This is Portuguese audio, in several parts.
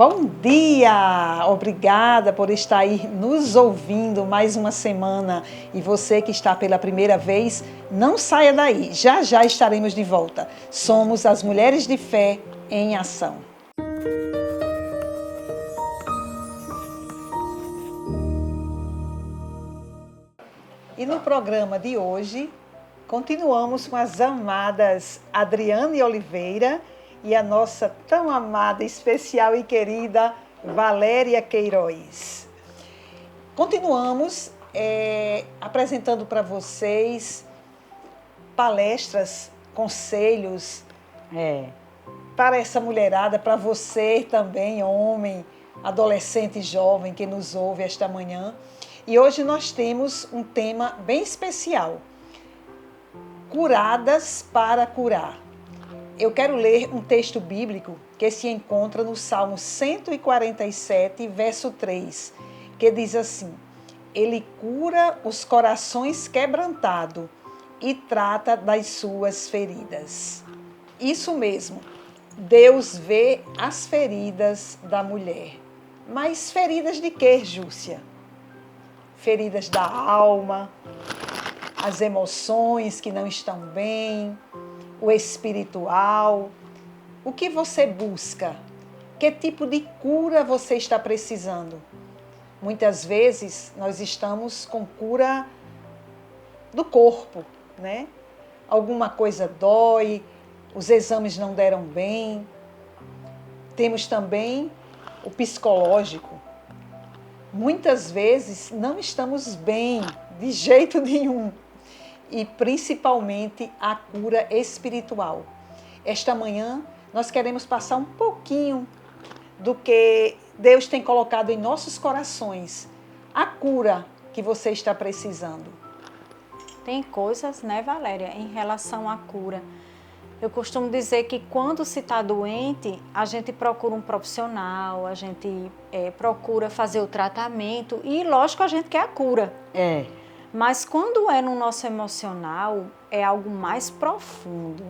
Bom dia! Obrigada por estar aí nos ouvindo mais uma semana. E você que está pela primeira vez, não saia daí. Já já estaremos de volta. Somos as Mulheres de Fé em Ação. E no programa de hoje, continuamos com as amadas Adriane Oliveira e a nossa tão amada, especial e querida Valéria Queiroz. Continuamos apresentando para vocês palestras, conselhos para essa mulherada, para você também, homem, adolescente e jovem que nos ouve esta manhã. E hoje nós temos um tema bem especial: curadas para curar. Eu quero ler um texto bíblico que se encontra no Salmo 147, verso 3, que diz assim: Ele cura os corações quebrantados e trata das suas feridas. Isso mesmo, Deus vê as feridas da mulher. Mas feridas de quê, Júcia? Feridas da alma, as emoções que não estão bem, o espiritual. O que você busca? Que tipo de cura você está precisando? Muitas vezes nós estamos com cura do corpo, né? Alguma coisa dói, os exames não deram bem. Temos também o psicológico. Muitas vezes não estamos bem de jeito nenhum. E principalmente a cura espiritual. Esta manhã nós queremos passar um pouquinho do que Deus tem colocado em nossos corações, a cura que você está precisando. Tem coisas, né, Valéria, em relação à cura. Eu costumo dizer que quando se está doente, a gente procura um profissional, a gente procura fazer o tratamento e, lógico, a gente quer a cura. Mas quando é no nosso emocional, é algo mais profundo,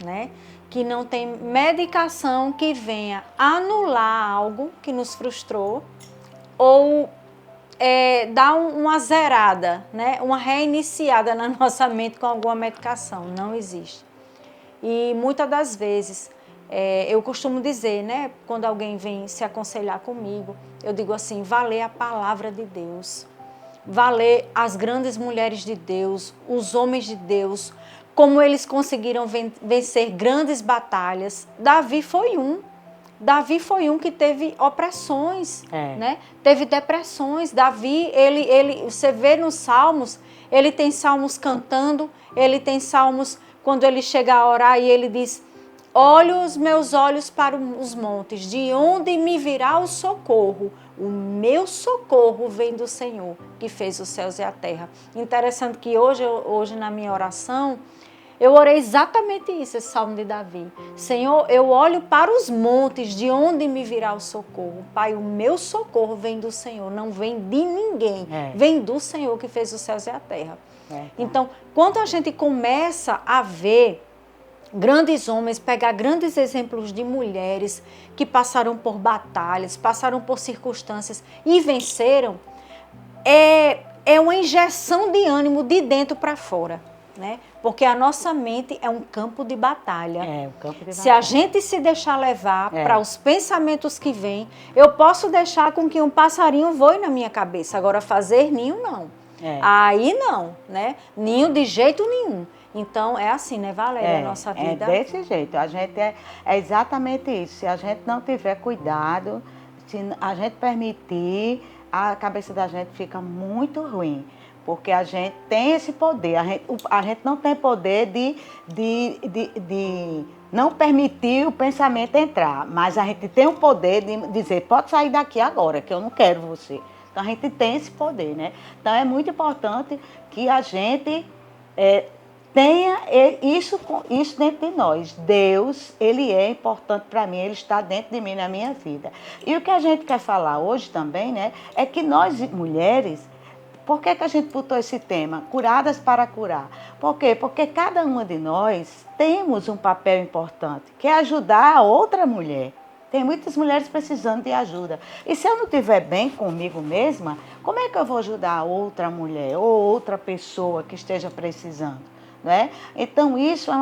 né? Que não tem medicação que venha anular algo que nos frustrou ou dar uma zerada, né? Uma reiniciada na nossa mente com alguma medicação. Não existe. E muitas das vezes, eu costumo dizer, né? Quando alguém vem se aconselhar comigo, eu digo assim: vá ler a palavra de Deus. Vá ler as grandes mulheres de Deus, os homens de Deus, como eles conseguiram vencer grandes batalhas. Davi foi um que teve opressões, né? Teve depressões. Davi, você vê nos Salmos, ele tem salmos cantando, ele tem salmos quando ele chega a orar e ele diz: olho os meus olhos para os montes, de onde me virá o socorro? O meu socorro vem do Senhor, que fez os céus e a terra. Interessante que hoje na minha oração, eu orei exatamente isso, esse salmo de Davi. Senhor, eu olho para os montes, de onde me virá o socorro? Pai, o meu socorro vem do Senhor, não vem de ninguém. Vem do Senhor, que fez os céus e a terra. Então, quando a gente começa a ver grandes homens, pegar grandes exemplos de mulheres que passaram por batalhas, passaram por circunstâncias e venceram, é uma injeção de ânimo de dentro para fora, né? Porque a nossa mente é um campo de batalha. Se a gente se deixar levar para os pensamentos que vêm, eu posso deixar com que um passarinho voe na minha cabeça, agora fazer ninho não. Aí não, né? Ninho de jeito nenhum. Então, é assim, né, Valéria, a nossa vida? É desse jeito. A gente é exatamente isso. Se a gente não tiver cuidado, se a gente permitir, a cabeça da gente fica muito ruim. Porque a gente tem esse poder. A gente não tem poder de não permitir o pensamento entrar. Mas a gente tem o poder de dizer: pode sair daqui agora, que eu não quero você. Então, a gente tem esse poder, né? Então, é muito importante que a gente tenha isso dentro de nós. Deus, Ele é importante para mim, Ele está dentro de mim, na minha vida. E o que a gente quer falar hoje também, né, é que nós, mulheres, por que a gente botou esse tema? Curadas para curar. Por quê? Porque cada uma de nós temos um papel importante, que é ajudar a outra mulher. Tem muitas mulheres precisando de ajuda. E se eu não estiver bem comigo mesma, como é que eu vou ajudar outra mulher ou outra pessoa que esteja precisando? Né? Então, isso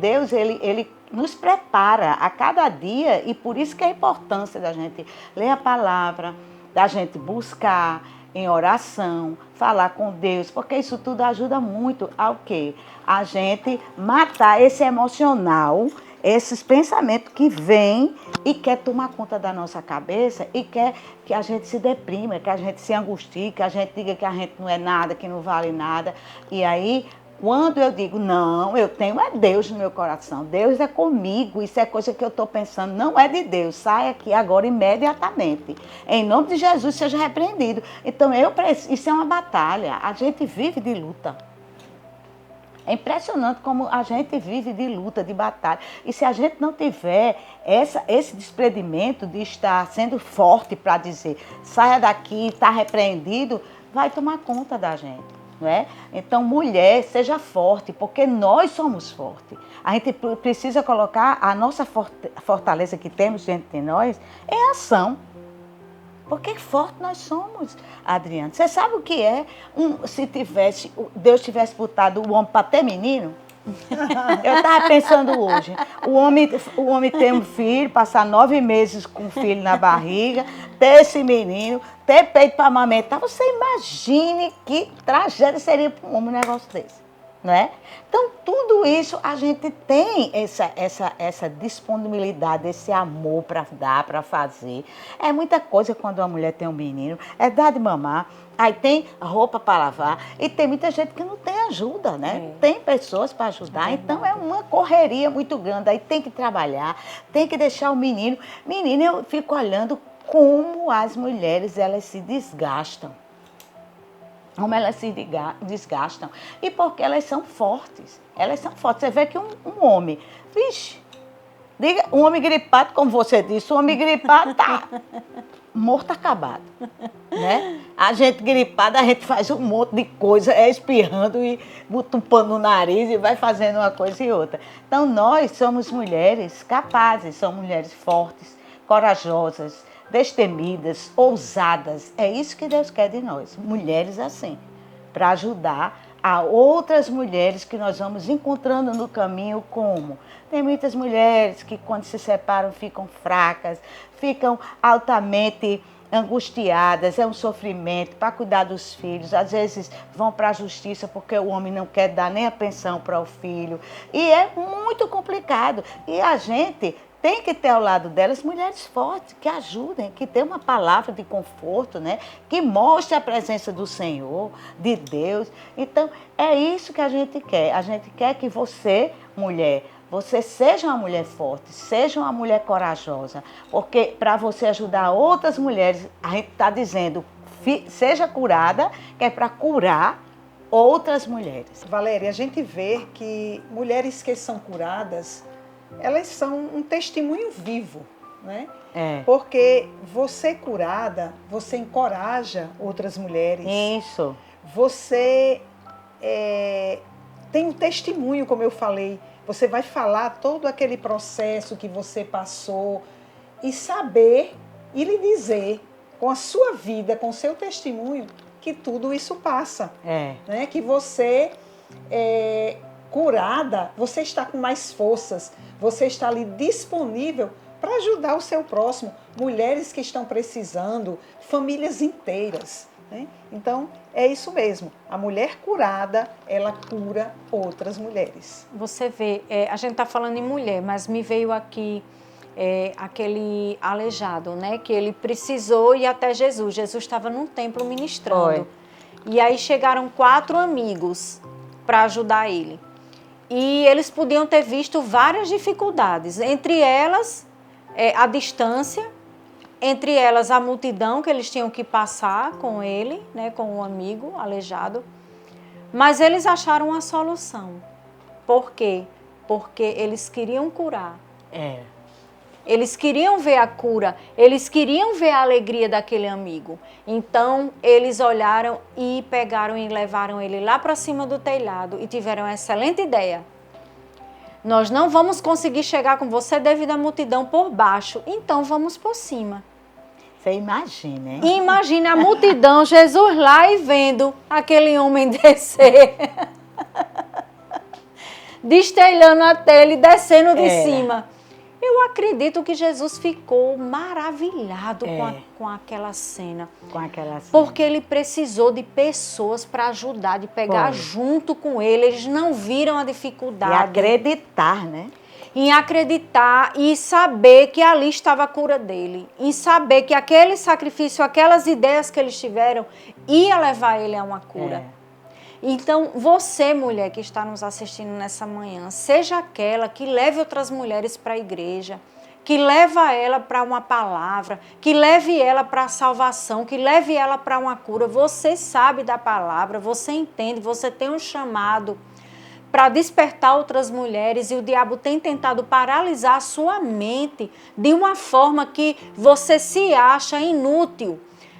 Deus, ele nos prepara a cada dia, e por isso que é a importância da gente ler a palavra, da gente buscar em oração, falar com Deus, porque isso tudo ajuda muito ao quê? A gente matar esse emocional, esses pensamentos que vêm e quer tomar conta da nossa cabeça e quer que a gente se deprima, que a gente se angustie, que a gente diga que a gente não é nada, que não vale nada. E aí, quando eu digo, não, eu tenho Deus no meu coração, Deus é comigo, isso é coisa que eu estou pensando, não é de Deus, sai aqui agora imediatamente. Em nome de Jesus, seja repreendido. Então, isso é uma batalha, a gente vive de luta. É impressionante como a gente vive de luta, de batalha. E se a gente não tiver esse desprendimento de estar sendo forte para dizer, saia daqui, está repreendido, vai tomar conta da gente. Não é? Então, mulher, seja forte, porque nós somos fortes. A gente precisa colocar a nossa fortaleza que temos dentro de nós em ação. Porque forte nós somos, Adriana. Você sabe o que é se Deus tivesse botado o homem para ter menino? Eu estava pensando hoje, o homem ter um filho, passar 9 meses com o filho na barriga, ter esse menino, ter peito para amamentar. Você imagine que tragédia seria para um homem um negócio desse, não é? Então, tudo isso a gente tem essa disponibilidade, esse amor para dar, para fazer. É muita coisa quando uma mulher tem um menino, é dar de mamar. Aí tem roupa para lavar e tem muita gente que não tem ajuda, né? Tem pessoas para ajudar, então é uma correria muito grande. Aí tem que trabalhar, tem que deixar o menino. Menina, eu fico olhando como as mulheres, elas se desgastam. Como elas se desgastam. E porque elas são fortes. Elas são fortes. Você vê que um homem, vixe, diga, um homem gripado, como você disse, um homem gripado tá morto, acabado, né? A gente gripada, a gente faz um monte de coisa, espirrando e bota um pano no nariz e vai fazendo uma coisa e outra. Então, nós somos mulheres capazes, somos mulheres fortes, corajosas, destemidas, ousadas. É isso que Deus quer de nós, mulheres assim, para ajudar a outras mulheres que nós vamos encontrando no caminho. Como? Tem muitas mulheres que quando se separam ficam fracas, ficam altamente angustiadas, é um sofrimento para cuidar dos filhos. Às vezes vão para a justiça porque o homem não quer dar nem a pensão para o filho. E é muito complicado. E a gente tem que ter ao lado delas mulheres fortes, que ajudem, que tenham uma palavra de conforto, né? Que mostre a presença do Senhor, de Deus. Então, é isso que a gente quer. A gente quer que você, mulher, você seja uma mulher forte, seja uma mulher corajosa. Porque para você ajudar outras mulheres, a gente está dizendo, seja curada, que é para curar outras mulheres. Valéria, a gente vê que mulheres que são curadas, elas são um testemunho vivo, né? Porque você curada, você encoraja outras mulheres. Isso. Você tem um testemunho, como eu falei. Você vai falar todo aquele processo que você passou e saber e lhe dizer, com a sua vida, com o seu testemunho, que tudo isso passa. Né? Que você curada, você está com mais forças, você está ali disponível para ajudar o seu próximo, mulheres que estão precisando, famílias inteiras. Né? Então, é isso mesmo, a mulher curada, ela cura outras mulheres. Você vê, a gente está falando em mulher, mas me veio aqui aquele aleijado, né? Que ele precisou ir até Jesus. Jesus estava num templo ministrando. E aí chegaram 4 amigos para ajudar ele. E eles podiam ter visto várias dificuldades, entre elas a distância, entre elas a multidão que eles tinham que passar com ele, né, com o amigo aleijado. Mas eles acharam uma solução. Por quê? Porque eles queriam curar. Eles queriam ver a cura, eles queriam ver a alegria daquele amigo. Então, eles olharam e pegaram e levaram ele lá para cima do telhado e tiveram uma excelente ideia. Nós não vamos conseguir chegar com você devido à multidão por baixo, então vamos por cima. Você imagina, hein? Imagine a multidão, Jesus lá e vendo aquele homem descer. Destelhando até ele, descendo de cima. Eu acredito que Jesus ficou maravilhado com aquela cena. Com aquela cena. Porque ele precisou de pessoas para ajudar, de pegar junto com ele. Eles não viram a dificuldade. E acreditar, né? Em acreditar e saber que ali estava a cura dele. Em saber que aquele sacrifício, aquelas ideias que eles tiveram, ia levar ele a uma cura. Então, você, mulher que está nos assistindo nessa manhã, seja aquela que leve outras mulheres para a igreja, que leva ela para uma palavra, que leve ela para a salvação, que leve ela para uma cura. Você sabe da palavra, você entende, você tem um chamado para despertar outras mulheres, e o diabo tem tentado paralisar a sua mente de uma forma que você se acha inútil.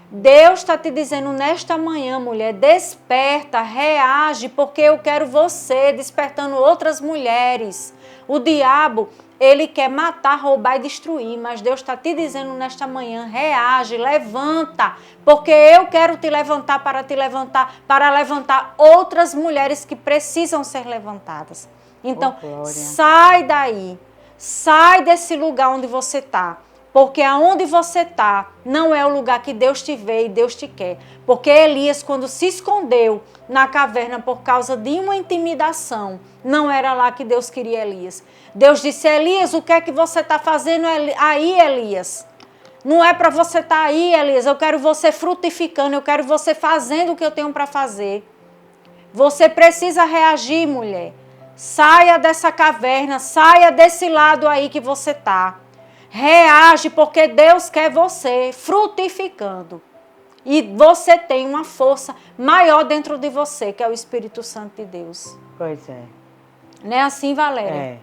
Deus está te dizendo nesta manhã, mulher, desperta, reage, porque eu quero você despertando outras mulheres. O diabo, ele quer matar, roubar e destruir, mas Deus está te dizendo nesta manhã, reage, levanta, porque eu quero te levantar, para levantar outras mulheres que precisam ser levantadas. Então, sai daí, sai desse lugar onde você está. Porque aonde você está não é o lugar que Deus te vê e Deus te quer. Porque Elias, quando se escondeu na caverna por causa de uma intimidação, não era lá que Deus queria Elias. Deus disse, Elias, o que é que você está fazendo aí, Elias? Não é para você estar aí, Elias. Eu quero você frutificando, eu quero você fazendo o que eu tenho para fazer. Você precisa reagir, mulher. Saia dessa caverna, saia desse lado aí que você está. Reage, porque Deus quer você frutificando. E você tem uma força maior dentro de você, que é o Espírito Santo de Deus. Pois é. Não é assim, Valéria?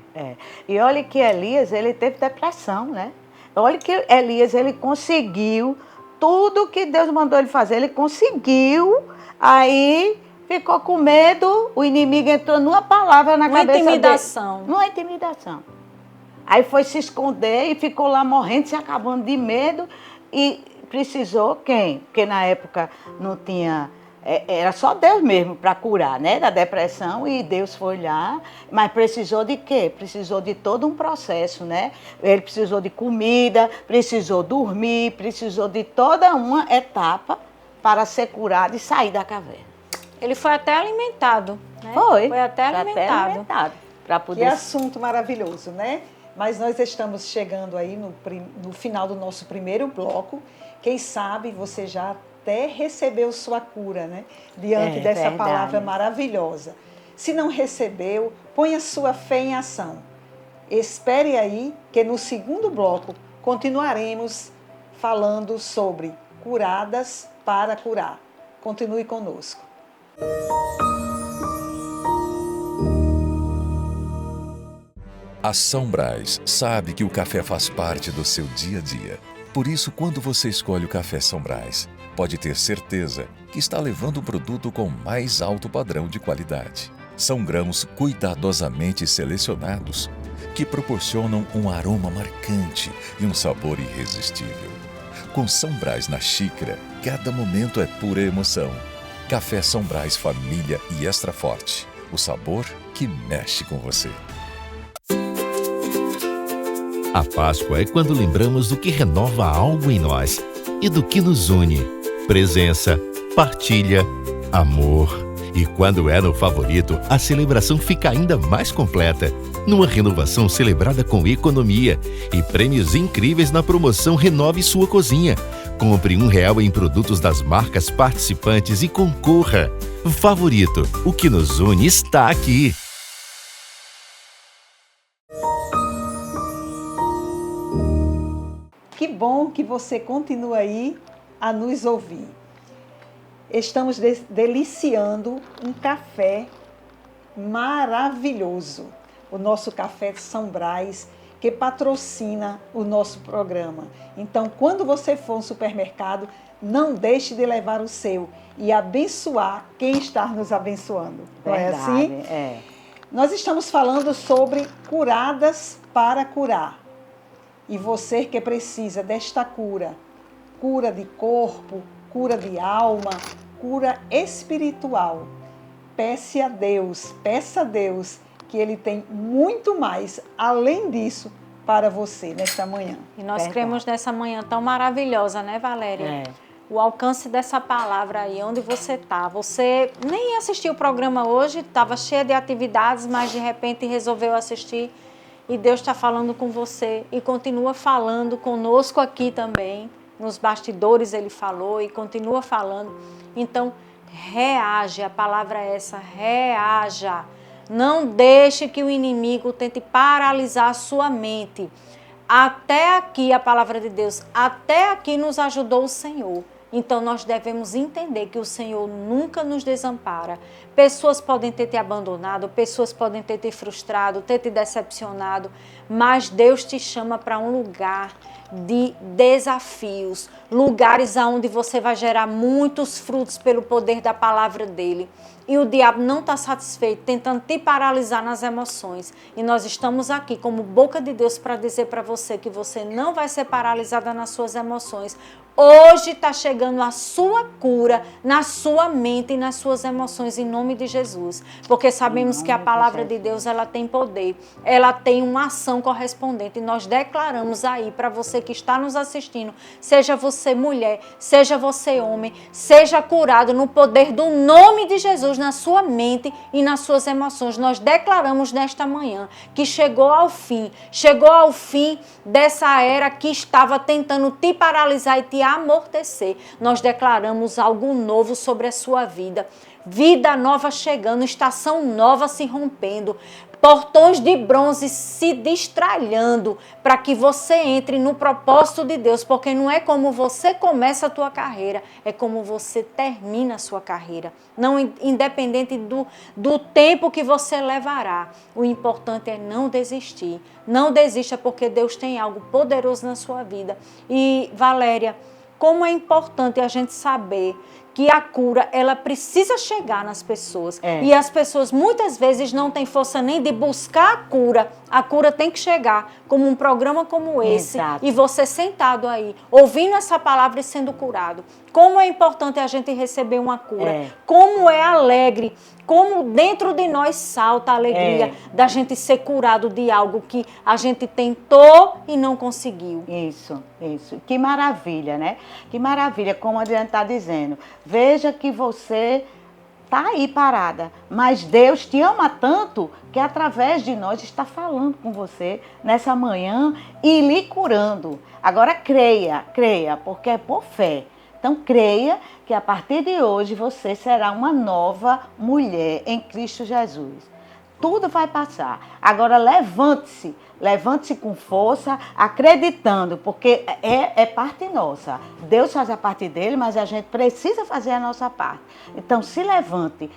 E olha que Elias, ele teve depressão, né? Olha que Elias, ele conseguiu tudo que Deus mandou ele fazer. Ele conseguiu, aí ficou com medo, o inimigo entrou numa palavra na cabeça dele. Uma intimidação. Aí foi se esconder e ficou lá morrendo, se acabando de medo. E precisou quem? Porque na época não tinha... Era só Deus mesmo para curar, né? Da depressão, e Deus foi lá. Mas precisou de quê? Precisou de todo um processo, né? Ele precisou de comida, precisou dormir, precisou de toda uma etapa para ser curado e sair da caverna. Ele foi até alimentado, né? Foi até alimentado. Para poder... Que assunto maravilhoso, né? Mas nós estamos chegando aí no final do nosso primeiro bloco. Quem sabe você já até recebeu sua cura, né? Diante dessa palavra maravilhosa. Se não recebeu, ponha sua fé em ação. Espere aí que no segundo bloco continuaremos falando sobre curadas para curar. Continue conosco. A São Brás sabe que o café faz parte do seu dia a dia. Por isso, quando você escolhe o café São Brás, pode ter certeza que está levando um produto com mais alto padrão de qualidade. São grãos cuidadosamente selecionados que proporcionam um aroma marcante e um sabor irresistível. Com São Brás na xícara, cada momento é pura emoção. Café São Brás Família e Extra Forte. O sabor que mexe com você. A Páscoa é quando lembramos do que renova algo em nós e do que nos une. Presença, partilha, amor. E quando é no Favorito, a celebração fica ainda mais completa. Numa renovação celebrada com economia e prêmios incríveis na promoção Renove Sua Cozinha. Compre R$1 em produtos das marcas participantes e concorra. Favorito, o que nos une está aqui. Que bom que você continua aí a nos ouvir. Estamos deliciando um café maravilhoso. O nosso café São Brás, que patrocina o nosso programa. Então, quando você for ao supermercado, não deixe de levar o seu e abençoar quem está nos abençoando. Não é assim? Nós estamos falando sobre curadas para curar. E você que precisa desta cura, cura de corpo, cura de alma, cura espiritual, peça a Deus que Ele tem muito mais, além disso, para você nesta manhã. E nós cremos nessa manhã tão maravilhosa, né, Valéria? O alcance dessa palavra aí, onde você está. Você nem assistiu o programa hoje, estava cheia de atividades, mas de repente resolveu assistir e Deus está falando com você e continua falando conosco aqui também. Nos bastidores Ele falou e continua falando. Então, reage, a palavra é essa, reaja. Não deixe que o inimigo tente paralisar a sua mente. Até aqui, a palavra de Deus, até aqui nos ajudou o Senhor. Então, nós devemos entender que o Senhor nunca nos desampara. Pessoas podem ter te abandonado, pessoas podem ter te frustrado, ter te decepcionado, mas Deus te chama para um lugar de desafios, lugares onde você vai gerar muitos frutos pelo poder da palavra dele. E o diabo não está satisfeito, tentando te paralisar nas emoções. E nós estamos aqui como boca de Deus para dizer para você que você não vai ser paralisada nas suas emoções. Hoje está chegando a sua cura na sua mente e nas suas emoções, em nome de Jesus. Porque sabemos que a palavra de Deus, ela tem poder, ela tem uma ação correspondente. E nós declaramos aí para você que está nos assistindo, seja você mulher, seja você homem, seja curado no poder do nome de Jesus, na sua mente e nas suas emoções. Nós declaramos nesta manhã que chegou ao fim dessa era que estava tentando te paralisar e te amortecer. Nós declaramos algo novo sobre a sua vida. Vida nova chegando, estação nova se rompendo, portões de bronze se destralhando para que você entre no propósito de Deus, porque não é como você começa a tua carreira, é como você termina a sua carreira. Não independente do tempo que você levará, o importante é não desistir. Não desista, porque Deus tem algo poderoso na sua vida. E, Valéria, como é importante a gente saber que a cura, ela precisa chegar nas pessoas. E as pessoas muitas vezes não têm força nem de buscar a cura. A cura tem que chegar, como um programa como esse. Exato. E você sentado aí, ouvindo essa palavra e sendo curado. Como é importante a gente receber uma cura. Como é alegre, como dentro de nós salta a alegria da gente ser curado de algo que a gente tentou e não conseguiu. Isso. Que maravilha, né? Que maravilha, como a Adriana está dizendo. Veja que você está aí parada, mas Deus te ama tanto que através de nós está falando com você nessa manhã e lhe curando. Agora creia, porque é por fé. Então creia que a partir de hoje você será uma nova mulher em Cristo Jesus. Tudo vai passar. Agora levante-se com força, acreditando, porque é parte nossa. Deus faz a parte dele, mas a gente precisa fazer a nossa parte. Então se levante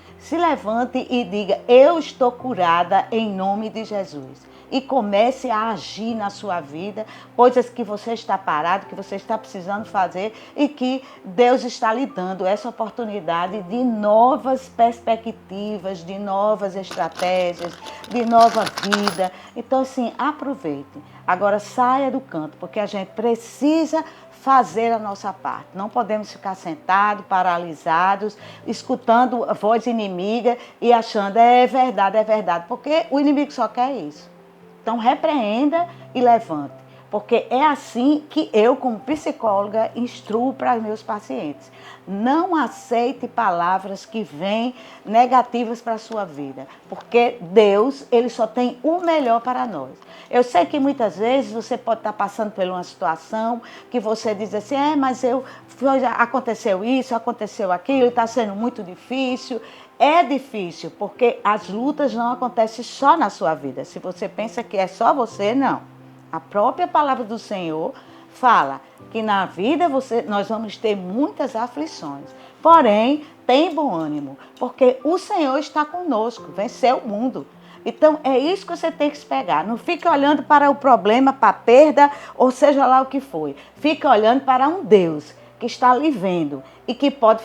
e diga: eu estou curada em nome de Jesus. E comece a agir na sua vida, coisas que você está parado, que você está precisando fazer e que Deus está lhe dando essa oportunidade de novas perspectivas, de novas estratégias, de nova vida. Então, assim, aproveite. Agora saia do canto, porque a gente precisa fazer a nossa parte. Não podemos ficar sentados, paralisados, escutando a voz inimiga e achando é verdade, porque o inimigo só quer isso. Então, repreenda e levante, porque é assim que eu, como psicóloga, instruo para meus pacientes. Não aceite palavras que vêm negativas para a sua vida, porque Deus, Ele só tem o melhor para nós. Eu sei que muitas vezes você pode estar passando por uma situação que você diz assim: mas aconteceu isso, aconteceu aquilo, está sendo muito difícil. É difícil, porque as lutas não acontecem só na sua vida. Se você pensa que é só você, não. A própria palavra do Senhor fala que na vida nós vamos ter muitas aflições. Porém, tem bom ânimo, porque o Senhor está conosco, venceu o mundo. Então, é isso que você tem que se pegar. Não fique olhando para o problema, para a perda, ou seja lá o que foi. Fique olhando para um Deus que está lhe vendo e que pode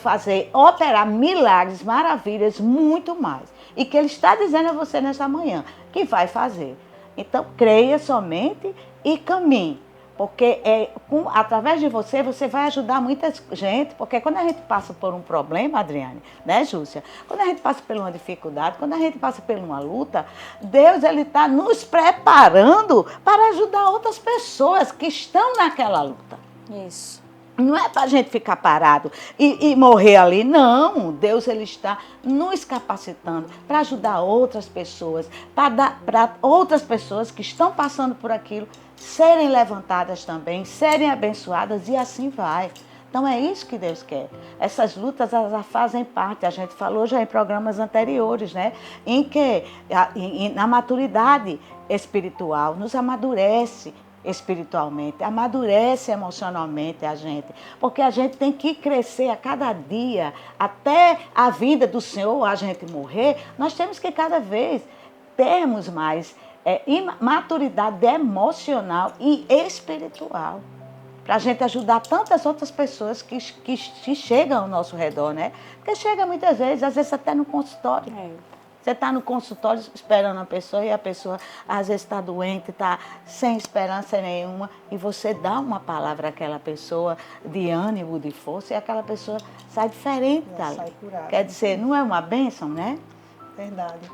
operar milagres, maravilhas, muito mais. e que Ele está dizendo a você nesta manhã que vai fazer. Então, creia somente e caminhe. Porque através de você, você vai ajudar muita gente. Porque quando a gente passa por um problema, Adriane, né, Júcia? Quando a gente passa por uma dificuldade, quando a gente passa por uma luta, Deus, Ele está nos preparando para ajudar outras pessoas que estão naquela luta. Isso. Não é para a gente ficar parado e morrer ali, não. Deus, Ele está nos capacitando para ajudar outras pessoas, para outras pessoas que estão passando por aquilo serem levantadas também, serem abençoadas e assim vai. Então é isso que Deus quer. Essas lutas, elas fazem parte, a gente falou já em programas anteriores, né? Em que na maturidade espiritual nos amadurece espiritualmente, amadurece emocionalmente a gente, porque a gente tem que crescer a cada dia, até a vinda do Senhor, a gente morrer, nós temos que cada vez termos mais maturidade emocional e espiritual, para a gente ajudar tantas outras pessoas que chegam ao nosso redor, né? Porque chega muitas vezes, às vezes até no consultório. Você está no consultório esperando a pessoa e a pessoa às vezes está doente, está sem esperança nenhuma e você dá uma palavra àquela pessoa de ânimo, de força e aquela pessoa sai diferente dali. Sai curada. Quer dizer, não é uma bênção, né? Verdade.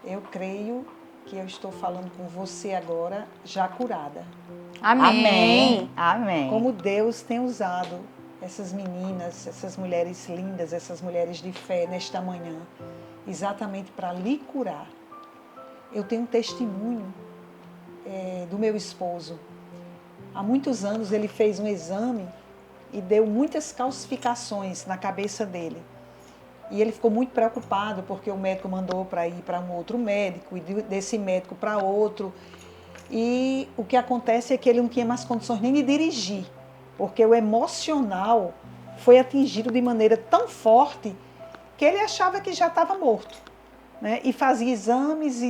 Eu creio que eu estou falando com você agora já curada. Amém. Amém. Como Deus tem usado essas meninas, essas mulheres lindas, essas mulheres de fé nesta manhã, exatamente para lhe curar. Eu tenho um testemunho do meu esposo. Há muitos anos ele fez um exame e deu muitas calcificações na cabeça dele. E ele ficou muito preocupado porque o médico mandou para ir para um outro médico e desse médico para outro. E o que acontece é que ele não tinha mais condições nem de dirigir, porque o emocional foi atingido de maneira tão forte que ele achava que já estava morto, né? E fazia exames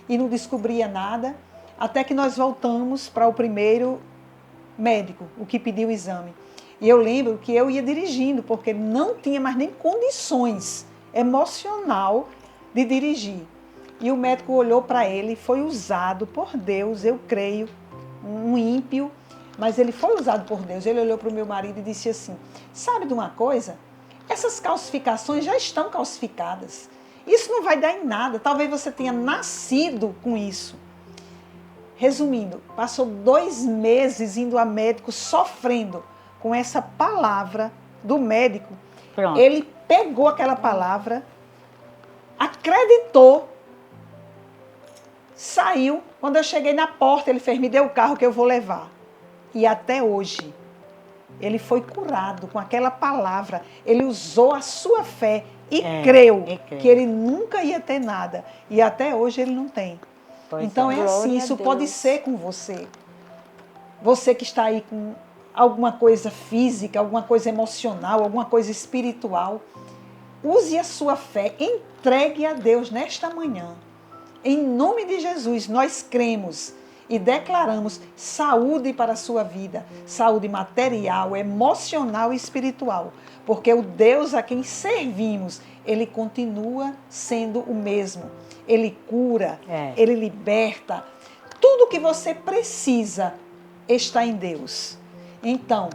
e não descobria nada, até que nós voltamos para o primeiro médico, o que pediu o exame. E eu lembro que eu ia dirigindo, porque não tinha mais nem condições emocional de dirigir. E o médico olhou para ele, foi usado por Deus, eu creio, um ímpio, mas ele foi usado por Deus. Ele olhou para o meu marido e disse assim: sabe de uma coisa? Essas calcificações já estão calcificadas. Isso não vai dar em nada. Talvez você tenha nascido com isso. Resumindo, passou 2 meses indo a médico sofrendo com essa palavra do médico. Pronto. Ele pegou aquela palavra, acreditou, saiu. Quando eu cheguei na porta, ele fez: me dê o carro que eu vou levar. E até hoje, ele foi curado com aquela palavra. Ele usou a sua fé e creu que ele nunca ia ter nada. E até hoje ele não tem. Então é assim, isso pode ser com você. Você que está aí com alguma coisa física, alguma coisa emocional, alguma coisa espiritual. Use a sua fé, entregue a Deus nesta manhã. Em nome de Jesus, nós cremos e declaramos saúde para a sua vida, saúde material, emocional e espiritual, porque o Deus a quem servimos, Ele continua sendo o mesmo. Ele cura, Ele liberta. Tudo que você precisa está em Deus. Então,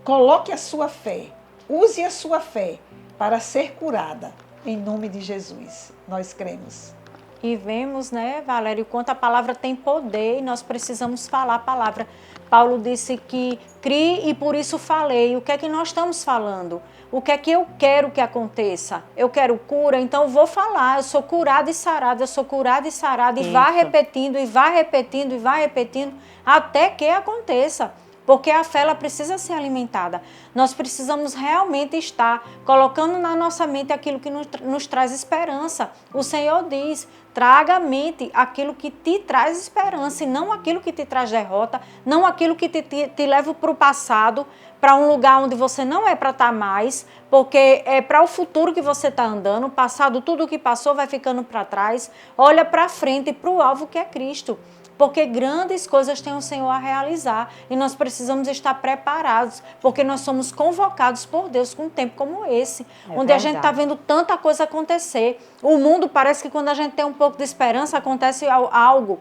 coloque a sua fé, use a sua fé para ser curada, em nome de Jesus. Nós cremos. E vemos, né, Valério, quanto a palavra tem poder e nós precisamos falar a palavra. Paulo disse que criei e por isso falei. O que é que nós estamos falando? O que é que eu quero que aconteça? Eu quero cura, então eu vou falar. Eu sou curada e sarada, eu sou curada e sarada. E vá repetindo, e vá repetindo, e vá repetindo, até que aconteça. Porque a fé ela precisa ser alimentada. Nós precisamos realmente estar colocando na nossa mente aquilo que nos traz esperança. O Senhor diz: traga à mente aquilo que te traz esperança e não aquilo que te traz derrota, não aquilo que te leva para o passado, para um lugar onde você não é para estar mais, porque é para o futuro que você está andando. O passado, tudo o que passou vai ficando para trás. Olha para frente, para o alvo que é Cristo. porque grandes coisas tem o Senhor a realizar e nós precisamos estar preparados, porque nós somos convocados por Deus com um tempo como esse, onde a gente está vendo tanta coisa acontecer. O mundo parece que quando a gente tem um pouco de esperança acontece algo,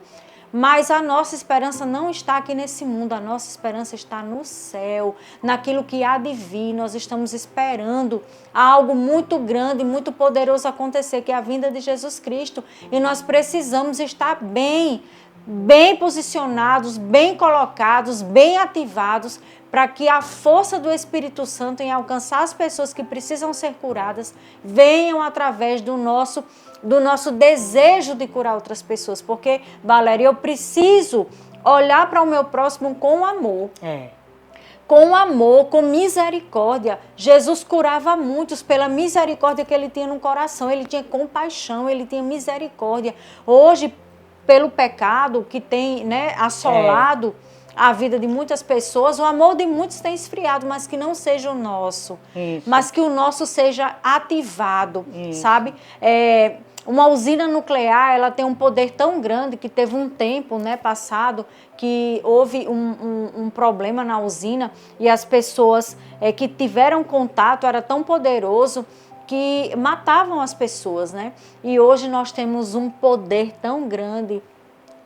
mas a nossa esperança não está aqui nesse mundo, a nossa esperança está no céu, naquilo que há de vir. Nós estamos esperando algo muito grande, muito poderoso acontecer, que é a vinda de Jesus Cristo. E nós precisamos estar bem posicionados, bem colocados, bem ativados, para que a força do Espírito Santo em alcançar as pessoas que precisam ser curadas venham através do nosso desejo de curar outras pessoas. Porque, Valéria, eu preciso olhar para o meu próximo com amor. Com amor, com misericórdia. Jesus curava muitos pela misericórdia que ele tinha no coração. Ele tinha compaixão, ele tinha misericórdia. Hoje, pelo pecado que tem, né, assolado a vida de muitas pessoas, o amor de muitos tem esfriado, mas que não seja o nosso. Mas que o nosso seja ativado, sabe? Uma usina nuclear, ela tem um poder tão grande que teve um tempo, né, passado que houve um problema na usina e as pessoas que tiveram contato era tão poderoso que matavam as pessoas, né? E hoje nós temos um poder tão grande,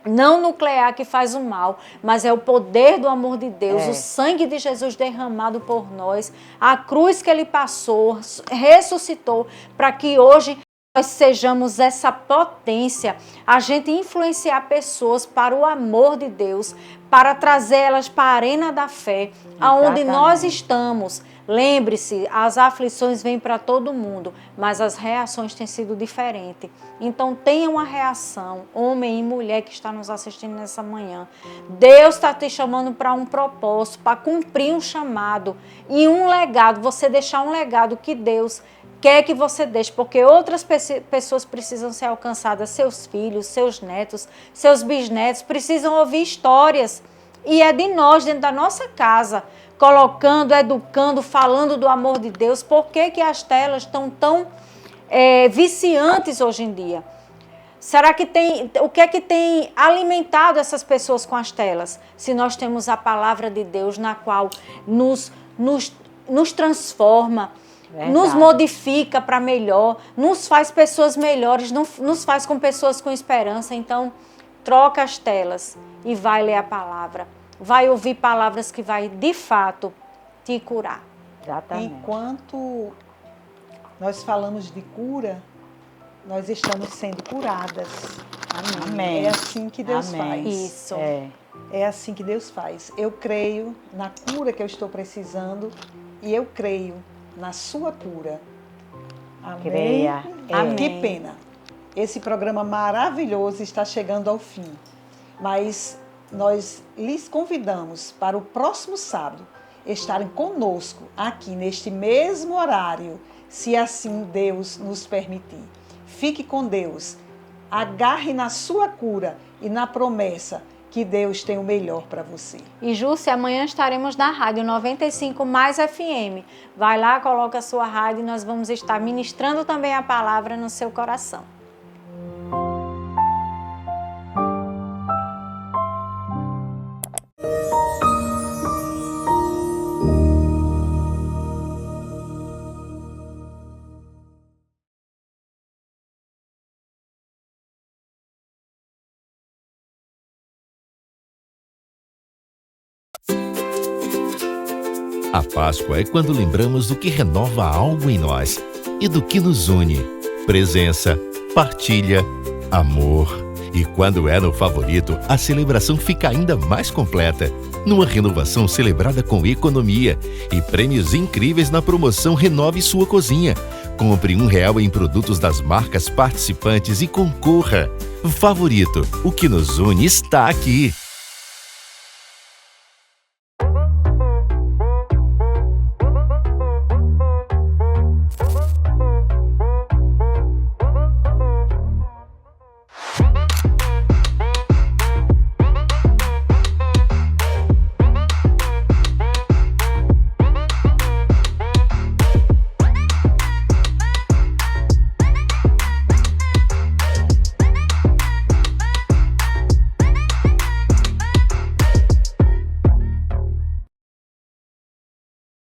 não nuclear, que faz o mal, mas é o poder do amor de Deus, o sangue de Jesus derramado por nós, a cruz que ele passou, ressuscitou, para que hoje nós sejamos essa potência, a gente influenciar pessoas para o amor de Deus, para trazê-las para a arena da fé, aonde nós estamos. Lembre-se, as aflições vêm para todo mundo, mas as reações têm sido diferentes. Então tenha uma reação, homem e mulher que está nos assistindo nessa manhã. Deus está te chamando para um propósito, para cumprir um chamado e um legado, você deixar um legado que Deus quer que você deixe, porque outras pessoas precisam ser alcançadas, seus filhos, seus netos, seus bisnetos, precisam ouvir histórias. E é de nós, dentro da nossa casa, colocando, educando, falando do amor de Deus. Por que que as telas estão tão viciantes hoje em dia? Será que o que é que tem alimentado essas pessoas com as telas? Se nós temos a palavra de Deus, na qual nos transforma, nos modifica para melhor, nos faz pessoas melhores, nos faz com pessoas com esperança. Então, troca as telas e vai ler a palavra. Vai ouvir palavras que vai, de fato, te curar. Exatamente. Enquanto nós falamos de cura, nós estamos sendo curadas. Amém. É assim que Deus faz. Isso. É assim que Deus faz. Eu creio na cura que eu estou precisando e eu creio na sua cura. Amém? Creia. Amém. Que pena. Esse programa maravilhoso está chegando ao fim. Mas nós lhes convidamos para o próximo sábado estarem conosco aqui neste mesmo horário, se assim Deus nos permitir. Fique com Deus. Agarre na sua cura e na promessa que Deus tem o melhor para você. E Júcia, amanhã estaremos na Rádio 95 mais FM. Vai lá, coloca a sua rádio e nós vamos estar ministrando também a palavra no seu coração. A Páscoa é quando lembramos do que renova algo em nós e do que nos une. Presença, partilha, amor. E quando é no favorito, a celebração fica ainda mais completa. Numa renovação celebrada com economia e prêmios incríveis na promoção Renove Sua Cozinha. Compre R$1 em produtos das marcas participantes e concorra. Favorito, o que nos une está aqui.